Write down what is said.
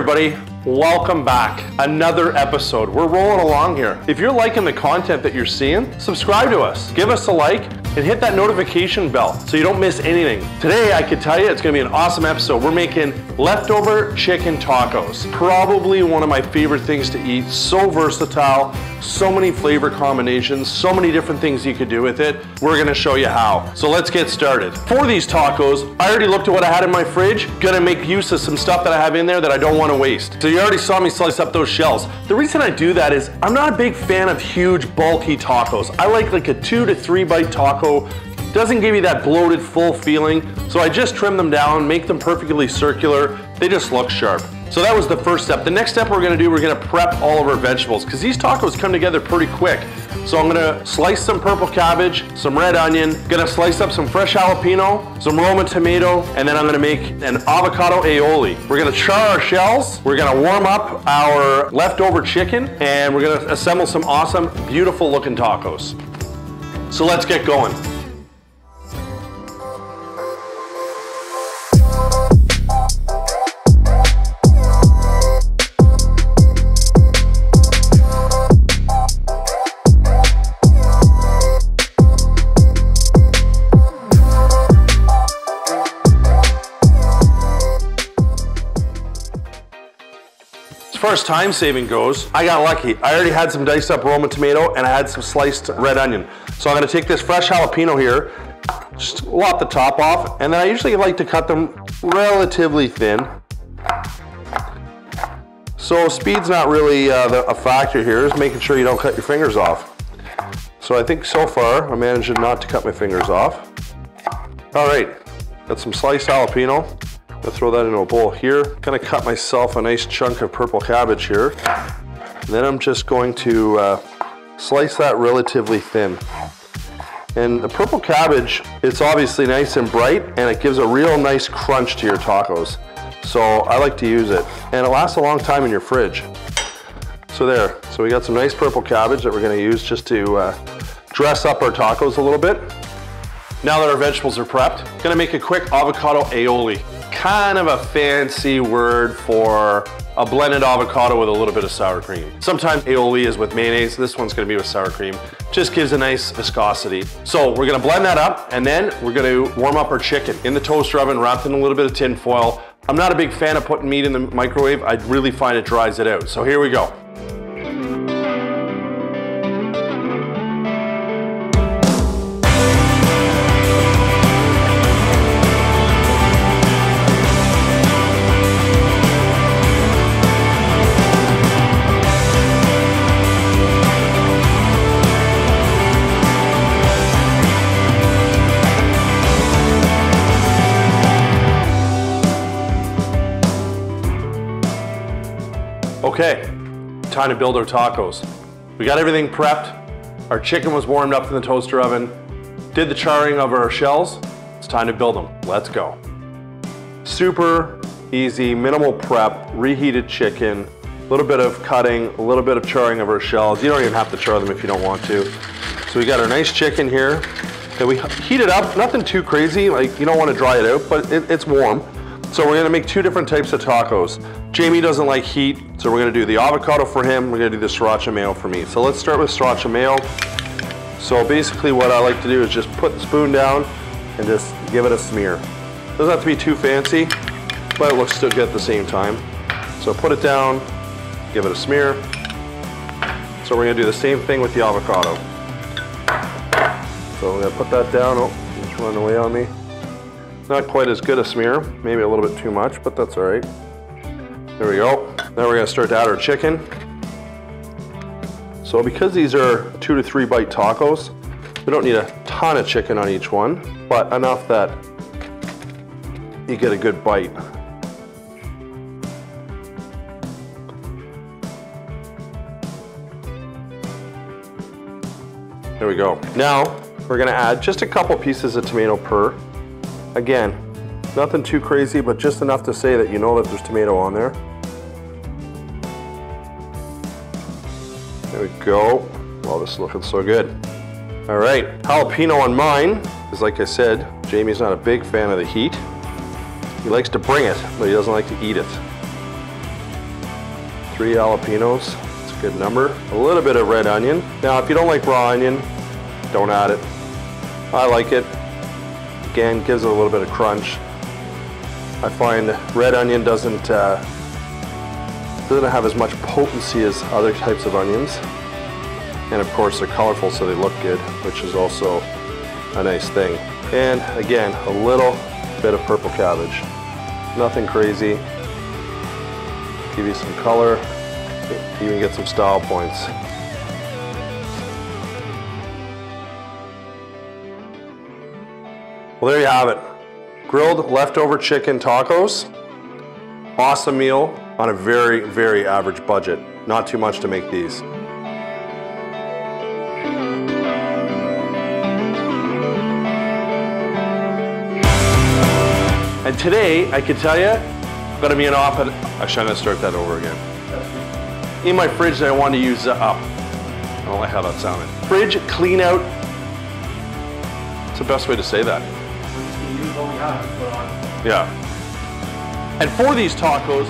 everybody, welcome back. Another episode. We're rolling along here. If you're liking the content that you're seeing, subscribe to us, give us a like, and hit that notification bell so you don't miss anything. Today, I can tell you it's gonna be an awesome episode. We're making leftover chicken tacos. Probably one of my favorite things to eat. So versatile, so many flavor combinations, so many different things you could do with it. We're gonna show you how. So let's get started. For these tacos, I already looked at what I had in my fridge. Gonna make use of some stuff that I have in there that I don't wanna waste. So you already saw me slice up those shells. The reason I do that is I'm not a big fan of huge, bulky tacos. I like a 2 to 3 bite taco. Doesn't give you that bloated, full feeling. So I just trim them down, make them perfectly circular. They just look sharp. So that was the first step. The next step we're gonna prep all of our vegetables because these tacos come together pretty quick. So I'm gonna slice some purple cabbage, some red onion, gonna slice up some fresh jalapeno, some Roma tomato, and then I'm gonna make an avocado aioli. We're gonna char our shells, we're gonna warm up our leftover chicken, and we're gonna assemble some awesome, beautiful looking tacos. So let's get going. As far as time saving goes, I got lucky. I already had some diced up Roma tomato and I had some sliced red onion. So I'm gonna take this fresh jalapeno here, just lop the top off, and then I usually like to cut them relatively thin. So speed's not really a factor here, is making sure you don't cut your fingers off. So I think so far I'm managing not to cut my fingers off. All right, got some sliced jalapeno. I'll throw that into a bowl here. Gonna cut myself a nice chunk of purple cabbage here. And then I'm just going to slice that relatively thin. And the purple cabbage, it's obviously nice and bright and it gives a real nice crunch to your tacos. So I like to use it. And it lasts a long time in your fridge. So there, so we got some nice purple cabbage that we're gonna use just to dress up our tacos a little bit. Now that our vegetables are prepped, gonna make a quick avocado aioli. Kind of a fancy word for a blended avocado with a little bit of sour cream. Sometimes aioli is with mayonnaise. This one's gonna be with sour cream. Just gives a nice viscosity. So we're gonna blend that up and then we're gonna warm up our chicken in the toaster oven, wrapped in a little bit of tin foil. I'm not a big fan of putting meat in the microwave. I really find it dries it out. So here we go. Okay, time to build our tacos. We got everything prepped. Our chicken was warmed up in the toaster oven. Did the charring of our shells. It's time to build them. Let's go. Super easy, minimal prep, reheated chicken, a little bit of cutting, a little bit of charring of our shells. You don't even have to char them if you don't want to. So we got our nice chicken here. And we heat it up, nothing too crazy, like you don't want to dry it out, but it's warm. So we're gonna make 2 different types of tacos. Jamie doesn't like heat, so we're gonna do the avocado for him, we're gonna do the sriracha mayo for me. So let's start with sriracha mayo. So basically what I like to do is just put the spoon down and just give it a smear. Doesn't have to be too fancy, but it looks still good at the same time. So put it down, give it a smear. So we're gonna do the same thing with the avocado. So we're gonna put that down. Oh, it's running away on me. Not quite as good a smear, maybe a little bit too much, but that's all right. There we go. Now we're gonna start to add our chicken. So because these are 2 to 3 bite tacos, we don't need a ton of chicken on each one, but enough that you get a good bite. There we go. Now we're gonna add just a couple pieces of tomato per. Again, nothing too crazy, but just enough to say that you know that there's tomato on there. There we go. Well, this is looking so good. All right, jalapeno on mine is, like I said, Jamie's not a big fan of the heat. He likes to bring it, but he doesn't like to eat it. 3 jalapenos. It's a good number. A little bit of red onion. Now, if you don't like raw onion, don't add it. I like it. Again, gives it a little bit of crunch. I find red onion doesn't have as much potency as other types of onions. And of course, they're colorful, so they look good, which is also a nice thing. And again, a little bit of purple cabbage. Nothing crazy. Give you some color, even get some style points. Well, there you have it. Grilled leftover chicken tacos. Awesome meal on a very, very average budget. Not too much to make these. And today, I can tell you, I'm gonna be an op-ed. Actually, I'm gonna start that over again. In my fridge that I want to use up. I don't like how that sounded. Fridge clean out. It's the best way to say that. Use what we have to put on. Yeah. And for these tacos,